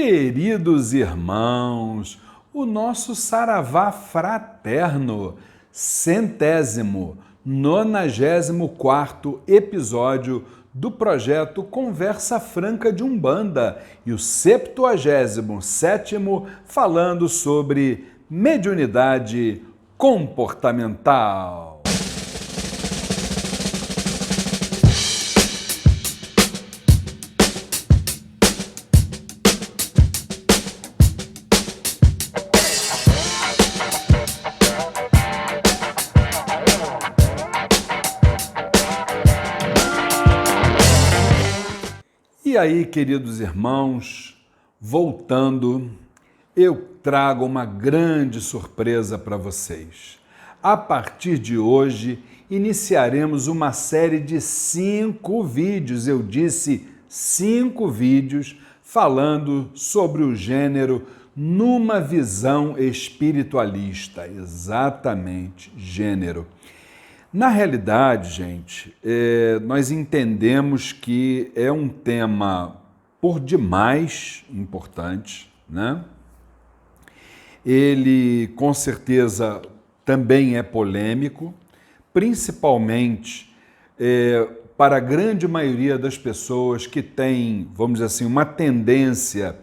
Queridos irmãos, o nosso saravá fraterno, 194º episódio do projeto Conversa Franca de Umbanda e o 77º falando sobre mediunidade comportamental. E aí, queridos irmãos, voltando, eu trago uma grande surpresa para vocês. A partir de hoje, iniciaremos uma série de 5 vídeos, eu disse 5 vídeos, falando sobre o gênero numa visão espiritualista. Exatamente, gênero. Na realidade, gente, nós entendemos que é um tema por demais importante, né? Ele, com certeza, também é polêmico, principalmente para a grande maioria das pessoas que tem, vamos dizer assim, uma tendência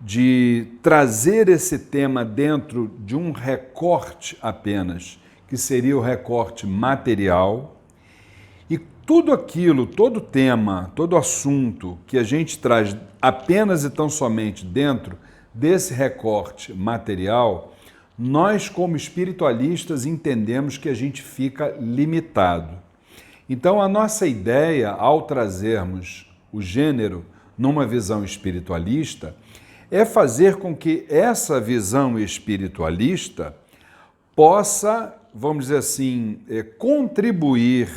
de trazer esse tema dentro de um recorte apenas, que seria o recorte material, e tudo aquilo, todo tema, todo assunto que a gente traz apenas e tão somente dentro desse recorte material, nós como espiritualistas entendemos que a gente fica limitado. Então a nossa ideia ao trazermos o gênero numa visão espiritualista é fazer com que essa visão espiritualista possa, vamos dizer assim, contribuir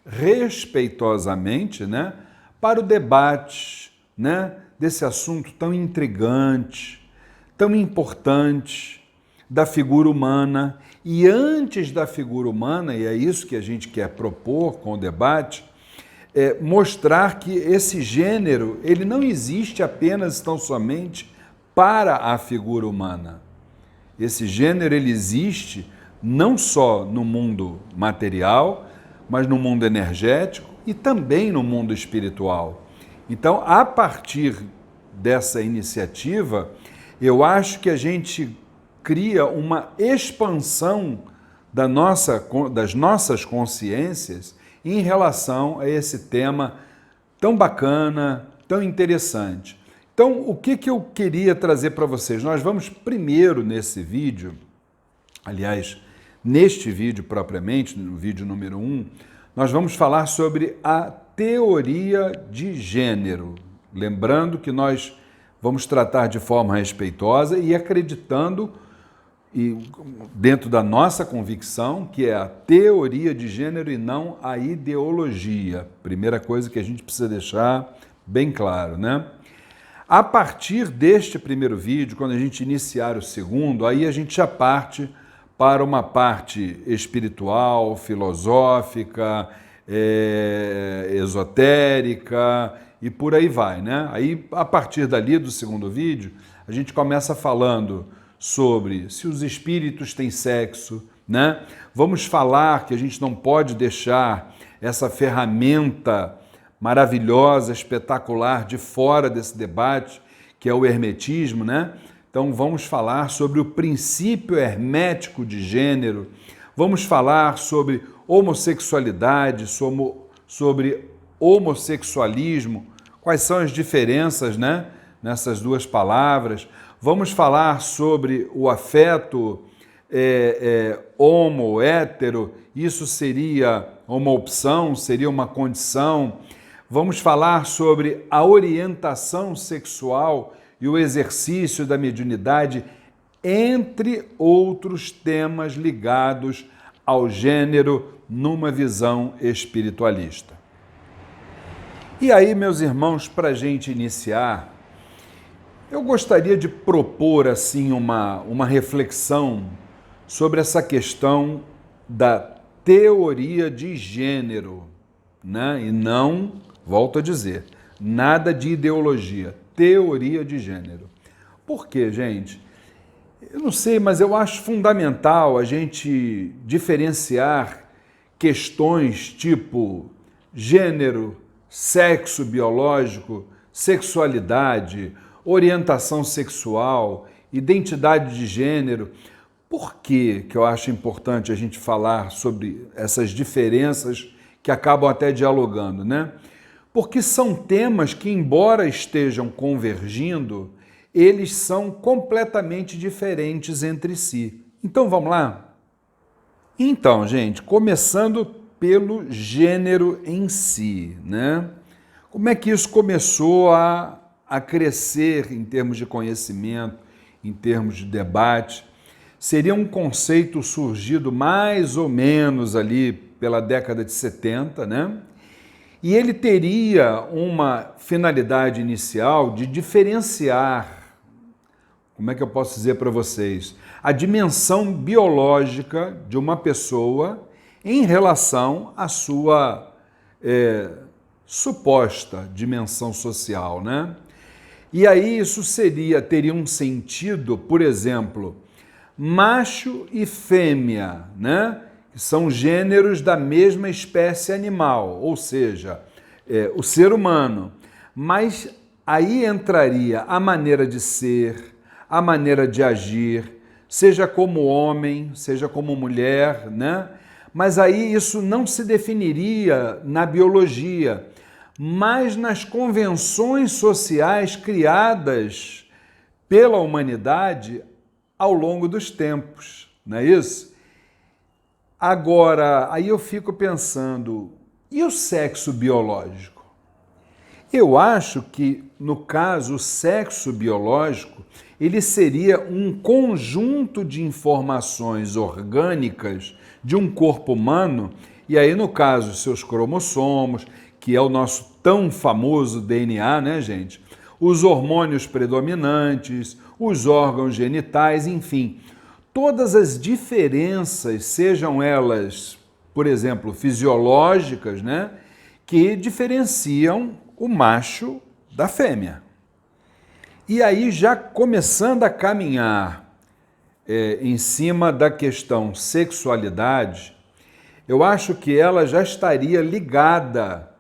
respeitosamente, né, para o debate, né, desse assunto tão intrigante, tão importante da figura humana. E antes da figura humana, e é isso que a gente quer propor com o debate, mostrar que esse gênero ele não existe apenas tão somente para a figura humana. Esse gênero ele existe não só no mundo material, mas no mundo energético e também no mundo espiritual. Então, a partir dessa iniciativa, eu acho que a gente cria uma expansão das nossas consciências em relação a esse tema tão bacana, tão interessante. Então, o que eu queria trazer para vocês? Nós vamos primeiro nesse vídeo, aliás, neste vídeo propriamente, no vídeo número 1, nós vamos falar sobre a teoria de gênero. Lembrando que nós vamos tratar de forma respeitosa e acreditando, dentro da nossa convicção, que é a teoria de gênero e não a ideologia. Primeira coisa que a gente precisa deixar bem claro, né? A partir deste primeiro vídeo, quando a gente iniciar o segundo, aí a gente já parte para uma parte espiritual, filosófica, esotérica e por aí vai, né? Aí, a partir dali do segundo vídeo, a gente começa falando sobre se os espíritos têm sexo, né? Vamos falar que a gente não pode deixar essa ferramenta maravilhosa, espetacular, de fora desse debate, que é o hermetismo, né? Então vamos falar sobre o princípio hermético de gênero, vamos falar sobre homossexualidade, sobre homossexualismo, quais são as diferenças, né, nessas duas palavras, vamos falar sobre o afeto homo, hétero, isso seria uma opção, seria uma condição. Vamos falar sobre a orientação sexual e o exercício da mediunidade, entre outros temas ligados ao gênero numa visão espiritualista. E aí, meus irmãos, para a gente iniciar, eu gostaria de propor assim uma reflexão sobre essa questão da teoria de gênero, né? E não, volto a dizer, nada de ideologia, teoria de gênero. Por quê, gente? Eu não sei, mas eu acho fundamental a gente diferenciar questões tipo gênero, sexo biológico, sexualidade, orientação sexual, identidade de gênero. Por que eu acho importante a gente falar sobre essas diferenças que acabam até dialogando, né? Porque são temas que, embora estejam convergindo, eles são completamente diferentes entre si. Então vamos lá? Então, gente, começando pelo gênero em si, né? Como é que isso começou a crescer em termos de conhecimento, em termos de debate? Seria um conceito surgido mais ou menos ali pela década de 70, né? E ele teria uma finalidade inicial de diferenciar, como é que eu posso dizer para vocês, a dimensão biológica de uma pessoa em relação à sua suposta dimensão social, né? E aí isso teria um sentido, por exemplo, macho e fêmea, né? Que são gêneros da mesma espécie animal, ou seja, o ser humano. Mas aí entraria a maneira de ser, a maneira de agir, seja como homem, seja como mulher, né? Mas aí isso não se definiria na biologia, mas nas convenções sociais criadas pela humanidade ao longo dos tempos, não é isso? Agora, aí eu fico pensando, e o sexo biológico? Eu acho que, no caso, o sexo biológico, ele seria um conjunto de informações orgânicas de um corpo humano, e aí, no caso, seus cromossomos, que é o nosso tão famoso DNA, né, gente? Os hormônios predominantes, os órgãos genitais, enfim, todas as diferenças, sejam elas, por exemplo, fisiológicas, né, que diferenciam o macho da fêmea. E aí, já começando a caminhar em cima da questão sexualidade, eu acho que ela já estaria ligada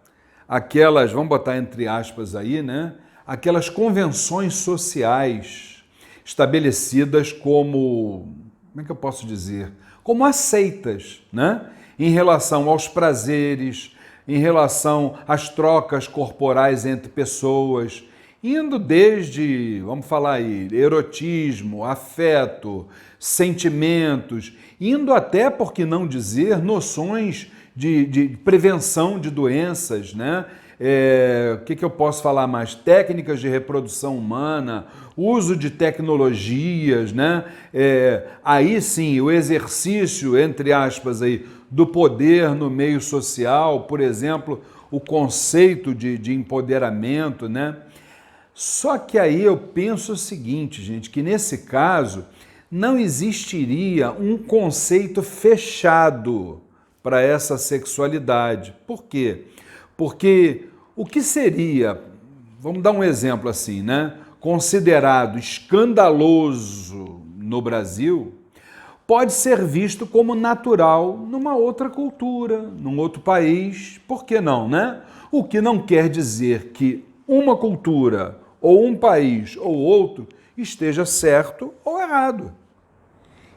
àquelas, vamos botar entre aspas aí, né, aquelas convenções sociais estabelecidas como é que eu posso dizer? Como aceitas, né? Em relação aos prazeres, em relação às trocas corporais entre pessoas, indo desde, vamos falar aí, erotismo, afeto, sentimentos, indo até, por que não dizer, noções de prevenção de doenças, né? O que eu posso falar mais? Técnicas de reprodução humana, uso de tecnologias, né? Aí sim, o exercício, entre aspas, aí, do poder no meio social, por exemplo, o conceito de empoderamento, né? Só que aí eu penso o seguinte, gente, que nesse caso não existiria um conceito fechado para essa sexualidade. Por quê? Porque o que seria, vamos dar um exemplo assim, né? Considerado escandaloso no Brasil, pode ser visto como natural numa outra cultura, num outro país, por que não, né? O que não quer dizer que uma cultura, ou um país, ou outro, esteja certo ou errado.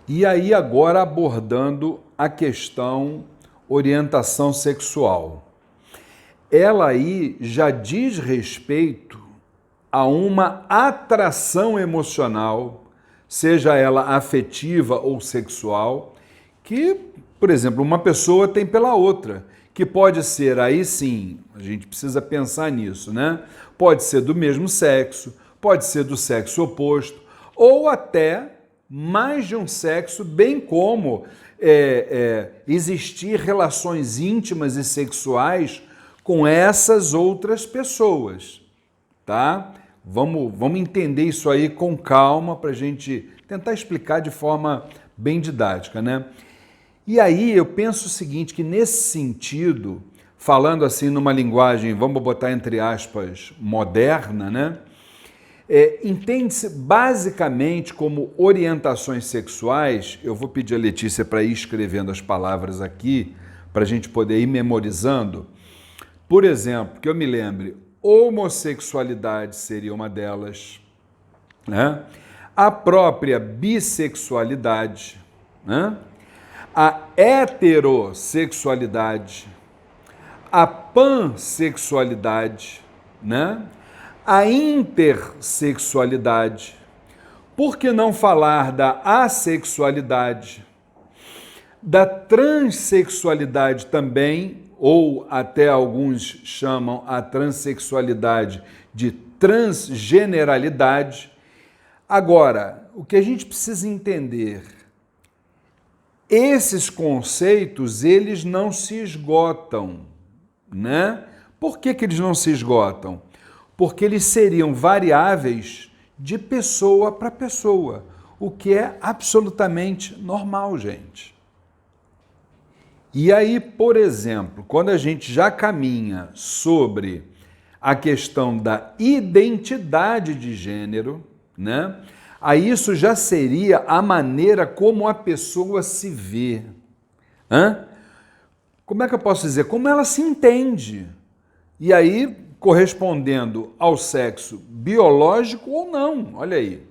E aí agora abordando a questão orientação sexual. Ela aí já diz respeito a uma atração emocional, seja ela afetiva ou sexual, que, por exemplo, uma pessoa tem pela outra, que pode ser, aí sim, a gente precisa pensar nisso, né? Pode ser do mesmo sexo, pode ser do sexo oposto, ou até mais de um sexo, bem como existir relações íntimas e sexuais com essas outras pessoas, tá? Vamos entender isso aí com calma para a gente tentar explicar de forma bem didática, né? E aí eu penso o seguinte, que nesse sentido, falando assim numa linguagem, vamos botar entre aspas, moderna, né? entende-se basicamente como orientações sexuais. Eu vou pedir a Letícia para ir escrevendo as palavras aqui, para a gente poder ir memorizando. Por exemplo, que eu me lembre, homossexualidade seria uma delas, né? A própria bissexualidade, né? A heterossexualidade, a pansexualidade, né? A intersexualidade. Por que não falar da assexualidade, da transexualidade também, ou até alguns chamam a transexualidade de transgeneralidade. Agora, o que a gente precisa entender, esses conceitos, eles não se esgotam, né? Por que eles não se esgotam? Porque eles seriam variáveis de pessoa para pessoa, o que é absolutamente normal, gente. E aí, por exemplo, quando a gente já caminha sobre a questão da identidade de gênero, né? Aí isso já seria a maneira como a pessoa se vê. Como é que eu posso dizer? Como ela se entende. E aí, correspondendo ao sexo biológico ou não, olha aí.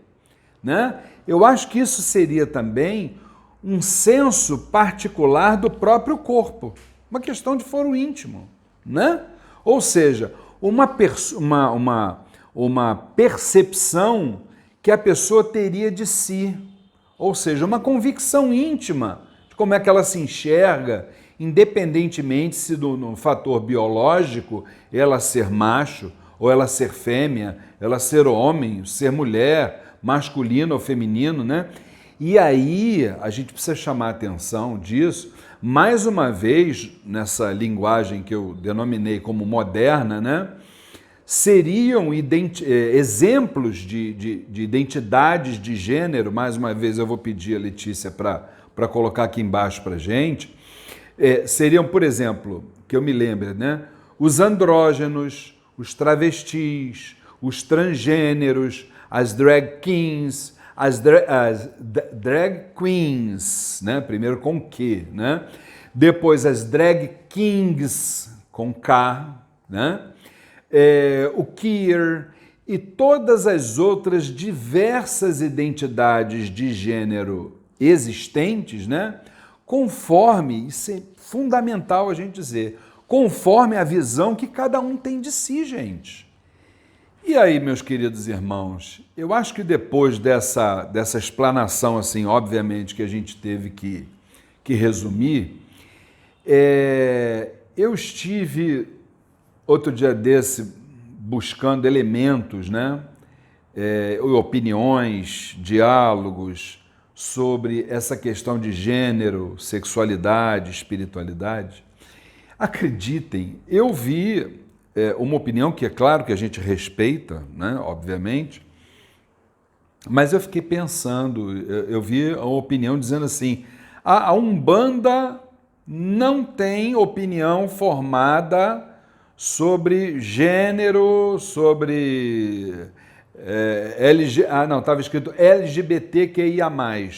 Né? Eu acho que isso seria também um senso particular do próprio corpo, uma questão de foro íntimo, né? Ou seja, uma percepção que a pessoa teria de si, ou seja, uma convicção íntima de como é que ela se enxerga, independentemente se no fator biológico ela ser macho ou ela ser fêmea, ela ser homem, ser mulher, masculino ou feminino, né? E aí a gente precisa chamar a atenção disso, mais uma vez, nessa linguagem que eu denominei como moderna, né? Seriam exemplos de identidades de gênero, mais uma vez eu vou pedir a Letícia para colocar aqui embaixo para a gente, seriam, por exemplo, que eu me lembre, né? Os andrógenos, os travestis, os transgêneros, as drag kings, as drag queens, né? Primeiro com Q, né? Depois as drag kings com K, né? O queer e todas as outras diversas identidades de gênero existentes, né? Conforme, isso é fundamental a gente dizer, conforme a visão que cada um tem de si, gente. E aí, meus queridos irmãos, eu acho que depois dessa explanação, assim, obviamente, que a gente teve que resumir, eu estive, outro dia desse, buscando elementos, né, opiniões, diálogos sobre essa questão de gênero, sexualidade, espiritualidade. Acreditem, eu vi uma opinião que é claro que a gente respeita, né, obviamente, mas eu fiquei pensando, eu vi uma opinião dizendo assim, a Umbanda não tem opinião formada sobre gênero, sobre estava escrito LGBTQIA+,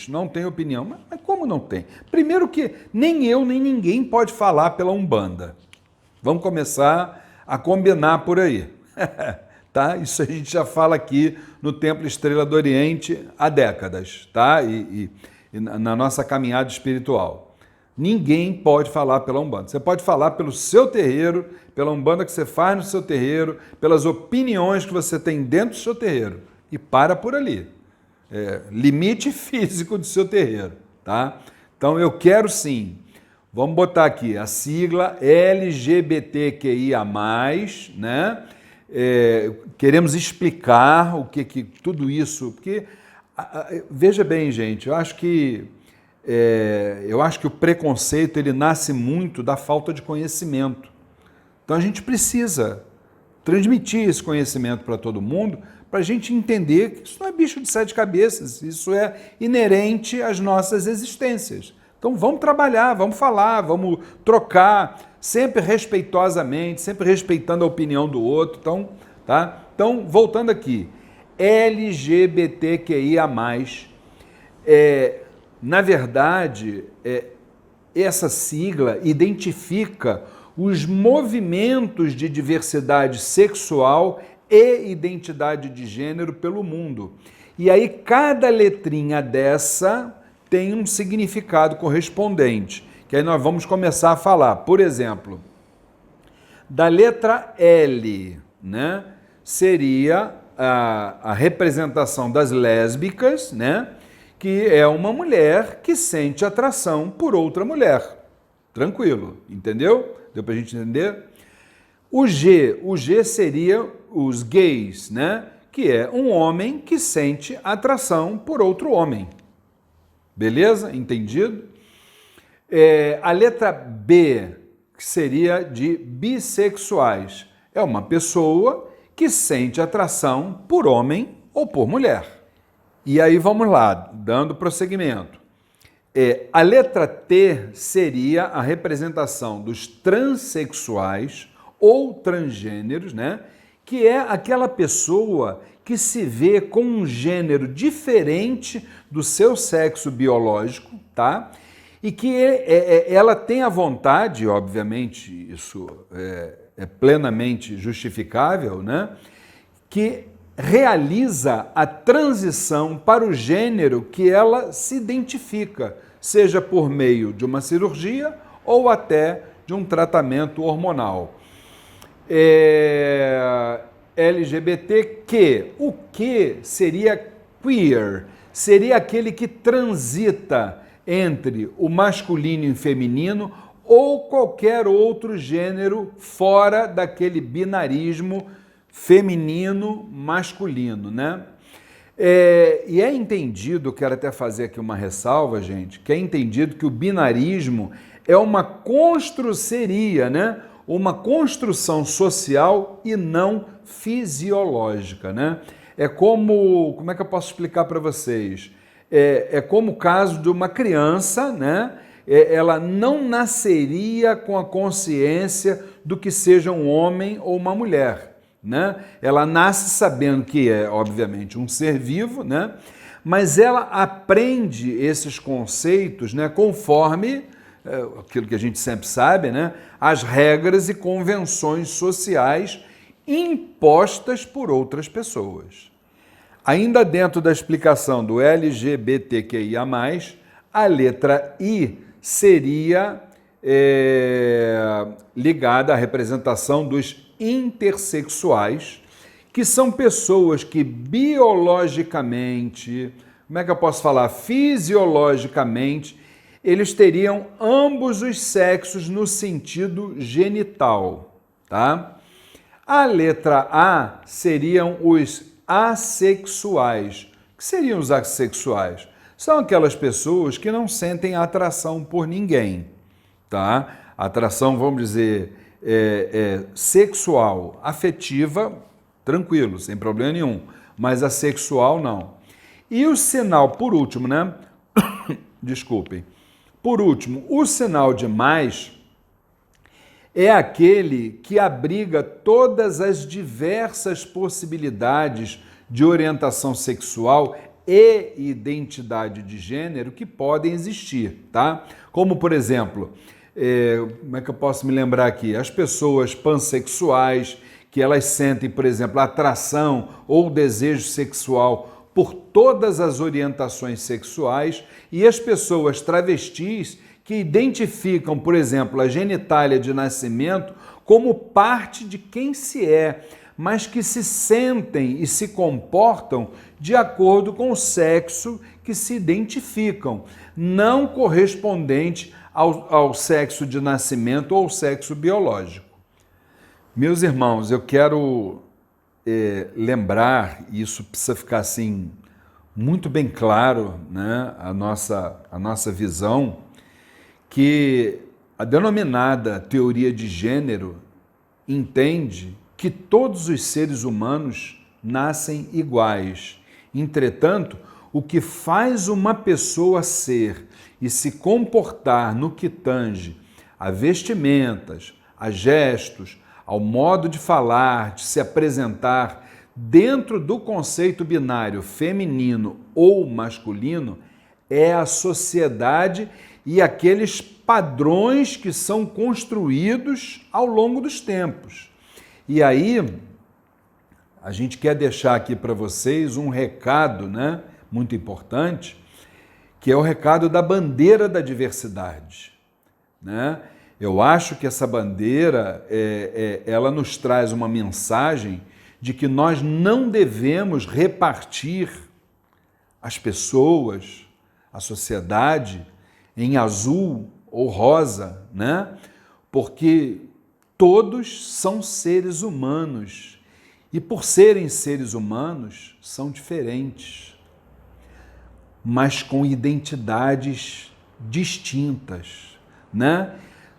não tem opinião. Mas como não tem? Primeiro que nem eu, nem ninguém pode falar pela Umbanda. Vamos começar a combinar por aí. Tá? Isso a gente já fala aqui no Templo Estrela do Oriente há décadas, tá? E na nossa caminhada espiritual. Ninguém pode falar pela Umbanda. Você pode falar pelo seu terreiro, pela Umbanda que você faz no seu terreiro, pelas opiniões que você tem dentro do seu terreiro. E para por ali. Limite físico do seu terreiro, tá? Então eu quero sim, vamos botar aqui a sigla LGBTQIA+, né? Queremos explicar o que tudo isso, porque veja bem, gente, eu acho que o preconceito ele nasce muito da falta de conhecimento. Então a gente precisa transmitir esse conhecimento para todo mundo, para a gente entender que isso não é bicho de sete cabeças, isso é inerente às nossas existências. Então vamos trabalhar, vamos falar, vamos trocar, sempre respeitosamente, sempre respeitando a opinião do outro. Então, tá? Então voltando aqui, LGBTQIA+. Na verdade, essa sigla identifica os movimentos de diversidade sexual e identidade de gênero pelo mundo. E aí cada letrinha dessa tem um significado correspondente, que aí nós vamos começar a falar. Por exemplo, da letra L, né, seria a representação das lésbicas, né, que é uma mulher que sente atração por outra mulher. Tranquilo, entendeu? Deu pra gente entender? O G seria os gays, né? Que é um homem que sente atração por outro homem. Beleza? Entendido? A letra B, que seria de bissexuais. É uma pessoa que sente atração por homem ou por mulher. E aí vamos lá, dando prosseguimento. A letra T seria a representação dos transexuais ou transgêneros, né? Que é aquela pessoa que se vê com um gênero diferente do seu sexo biológico, tá? E que ela tem a vontade, obviamente, isso é plenamente justificável, né? Que realiza a transição para o gênero que ela se identifica, seja por meio de uma cirurgia ou até de um tratamento hormonal. LGBTQ, o que seria queer? Seria aquele que transita entre o masculino e o feminino ou qualquer outro gênero fora daquele binarismo feminino-masculino, né? E é entendido, quero até fazer aqui uma ressalva, gente, que é entendido que o binarismo é seria, né? Uma construção social e não fisiológica, né? Como é que eu posso explicar para vocês? É como o caso de uma criança, né? Ela não nasceria com a consciência do que seja um homem ou uma mulher, né? Ela nasce sabendo que é, obviamente, um ser vivo, né? Mas ela aprende esses conceitos, né, conforme aquilo que a gente sempre sabe, né, as regras e convenções sociais impostas por outras pessoas. Ainda dentro da explicação do LGBTQIA+, a letra I seria ligada à representação dos intersexuais, que são pessoas que biologicamente, como é que eu posso falar, fisiologicamente, eles teriam ambos os sexos no sentido genital, tá? A letra A seriam os assexuais. O que seriam os assexuais? São aquelas pessoas que não sentem atração por ninguém, tá? Atração, vamos dizer, sexual, afetiva, tranquilo, sem problema nenhum, mas a sexual não. E o sinal, por último, né? Desculpem. Por último, o sinal de mais é aquele que abriga todas as diversas possibilidades de orientação sexual e identidade de gênero que podem existir, tá? Como, por exemplo, como é que eu posso me lembrar aqui? As pessoas pansexuais, que elas sentem, por exemplo, atração ou desejo sexual por todas as orientações sexuais, e as pessoas travestis que identificam, por exemplo, a genitália de nascimento como parte de quem se é, mas que se sentem e se comportam de acordo com o sexo que se identificam, não correspondente ao sexo de nascimento ou ao sexo biológico. Meus irmãos, eu quero lembrar, e isso precisa ficar assim muito bem claro, né, a nossa visão, que a denominada teoria de gênero entende que todos os seres humanos nascem iguais. Entretanto, o que faz uma pessoa ser e se comportar no que tange a vestimentas, a gestos, ao modo de falar, de se apresentar, dentro do conceito binário feminino ou masculino, é a sociedade e aqueles padrões que são construídos ao longo dos tempos. E aí, a gente quer deixar aqui para vocês um recado, né, muito importante, que é o recado da bandeira da diversidade, né? Eu acho que essa bandeira, ela nos traz uma mensagem de que nós não devemos repartir as pessoas, a sociedade, em azul ou rosa, né? Porque todos são seres humanos e, por serem seres humanos, são diferentes, mas com identidades distintas, né?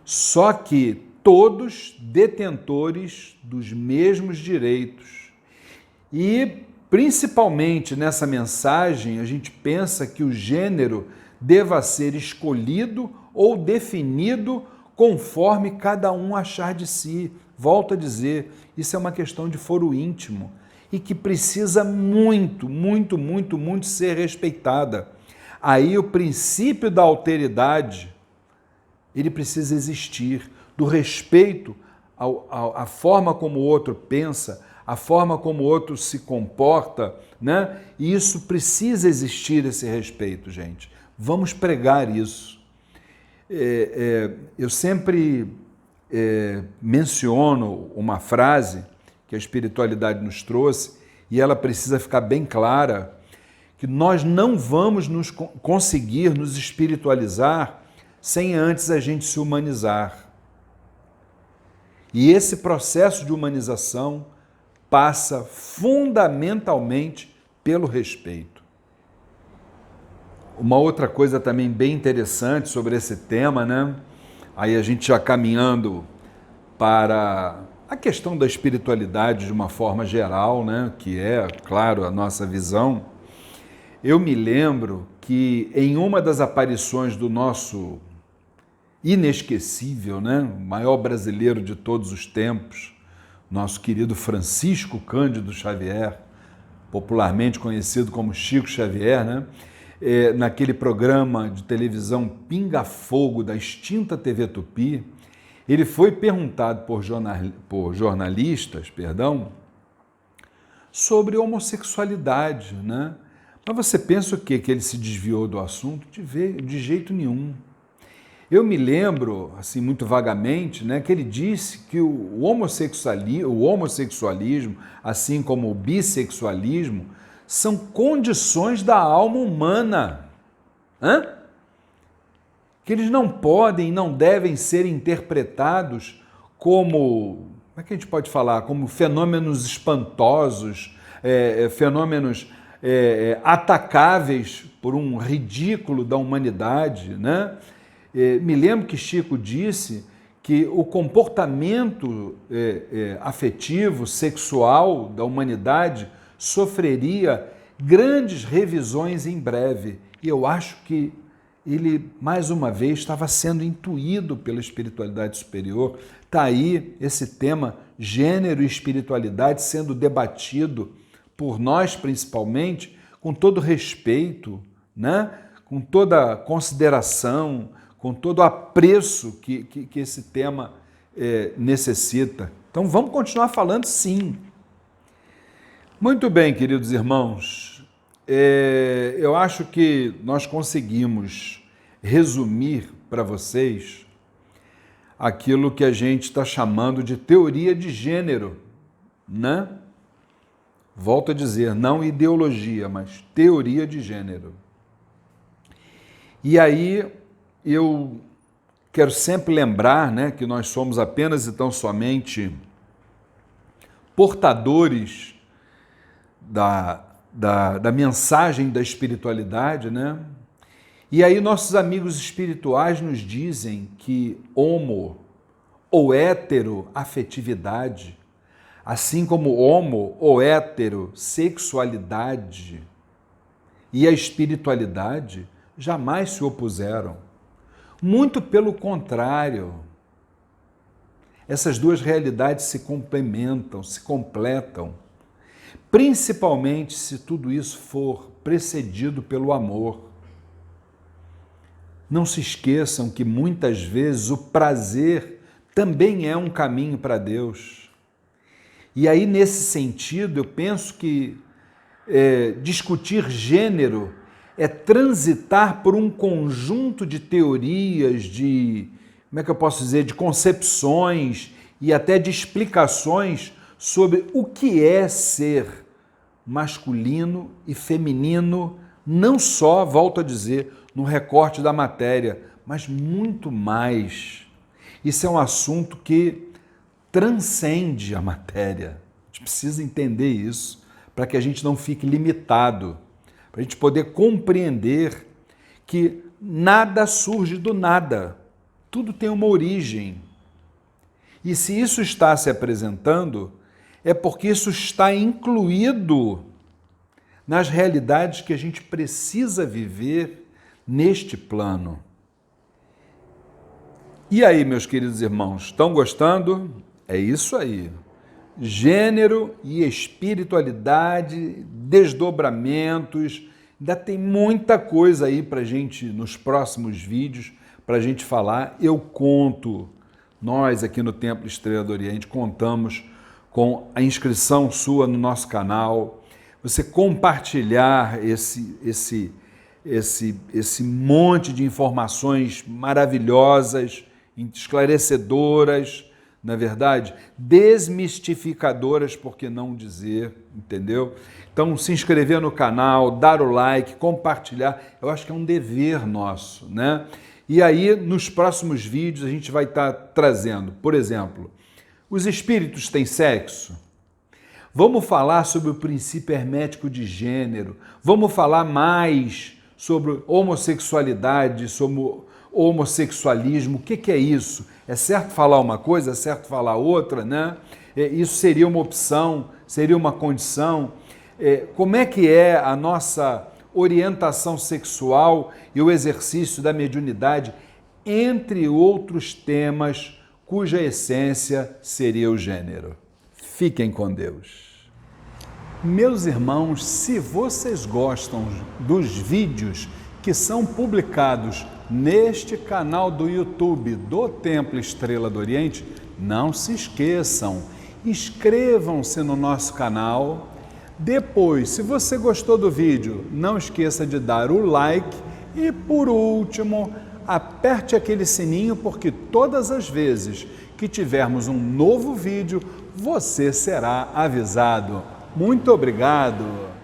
Só que todos detentores dos mesmos direitos. E, principalmente nessa mensagem, a gente pensa que o gênero deva ser escolhido ou definido conforme cada um achar de si. Volto a dizer, isso é uma questão de foro íntimo e que precisa muito ser respeitada. Aí o princípio da alteridade, ele precisa existir, do respeito à forma como o outro pensa, a forma como o outro se comporta, né? E isso precisa existir, esse respeito, gente. Vamos pregar isso. Eu sempre menciono uma frase que a espiritualidade nos trouxe, e ela precisa ficar bem clara, que nós não vamos conseguir nos espiritualizar sem antes a gente se humanizar. E esse processo de humanização passa fundamentalmente pelo respeito. Uma outra coisa também bem interessante sobre esse tema, né? Aí a gente já caminhando para a questão da espiritualidade de uma forma geral, né? Que é, claro, a nossa visão. Eu me lembro que em uma das aparições do nosso inesquecível, né? O maior brasileiro de todos os tempos, nosso querido Francisco Cândido Xavier, popularmente conhecido como Chico Xavier, né? Naquele programa de televisão Pinga Fogo da extinta TV Tupi, ele foi perguntado por jornalistas, sobre homossexualidade, né? Mas você pensa o quê? Que ele se desviou do assunto? De jeito nenhum. Eu me lembro, assim, muito vagamente, né, que ele disse que o homossexualismo, assim como o bissexualismo, são condições da alma humana. Que eles não podem e não devem ser interpretados como é que a gente pode falar? Como fenômenos espantosos, fenômenos atacáveis por um ridículo da humanidade, né? Me lembro que Chico disse que o comportamento afetivo, sexual da humanidade sofreria grandes revisões em breve. E eu acho que ele, mais uma vez, estava sendo intuído pela espiritualidade superior. Está aí esse tema, gênero e espiritualidade, sendo debatido por nós, principalmente, com todo respeito, né? Com toda consideração, com todo apreço que esse tema necessita. Então, vamos continuar falando, sim. Muito bem, queridos irmãos. Eu acho que nós conseguimos resumir para vocês aquilo que a gente está chamando de teoria de gênero, né? Volto a dizer, não ideologia, mas teoria de gênero. E aí eu quero sempre lembrar, né, que nós somos apenas e tão somente portadores da mensagem da espiritualidade, né? E aí nossos amigos espirituais nos dizem que homo ou heteroafetividade, assim como homo ou heterossexualidade e a espiritualidade jamais se opuseram. Muito pelo contrário, essas duas realidades se complementam, se completam. principalmente se tudo isso for precedido pelo amor. Não se esqueçam que muitas vezes o prazer também é um caminho para Deus. E aí, nesse sentido, eu penso que discutir gênero é transitar por um conjunto de teorias, de, como é que eu posso dizer, de concepções e até de explicações sobre o que é ser masculino e feminino, não só, volto a dizer, no recorte da matéria, mas muito mais. Isso é um assunto que transcende a matéria. A gente precisa entender isso para que a gente não fique limitado, para a gente poder compreender que nada surge do nada, tudo tem uma origem. E se isso está se apresentando, é porque isso está incluído nas realidades que a gente precisa viver neste plano. E aí, meus queridos irmãos, estão gostando? É isso aí. Gênero e espiritualidade, desdobramentos, ainda tem muita coisa aí para a gente, nos próximos vídeos, para a gente falar. Eu conto, nós aqui no Templo Estrela do Oriente, contamos com a inscrição sua no nosso canal, você compartilhar esse monte de informações maravilhosas, esclarecedoras, na verdade, desmistificadoras, por que não dizer, entendeu? Então, se inscrever no canal, dar o like, compartilhar, eu acho que é um dever nosso, né? E aí, nos próximos vídeos, a gente vai estar trazendo, por exemplo, os espíritos têm sexo? Vamos falar sobre o princípio hermético de gênero, vamos falar mais sobre homossexualidade, sobre homossexualismo, o que é isso? É certo falar uma coisa, é certo falar outra, né? Isso seria uma opção, seria uma condição. Como é que é a nossa orientação sexual e o exercício da mediunidade, entre outros temas cuja essência seria o gênero. Fiquem com Deus. Meus irmãos, se vocês gostam dos vídeos que são publicados neste canal do YouTube do Templo Estrela do Oriente, não se esqueçam, inscrevam-se no nosso canal. Depois, se você gostou do vídeo, não esqueça de dar o like e, por último, aperte aquele sininho, porque todas as vezes que tivermos um novo vídeo, você será avisado. Muito obrigado!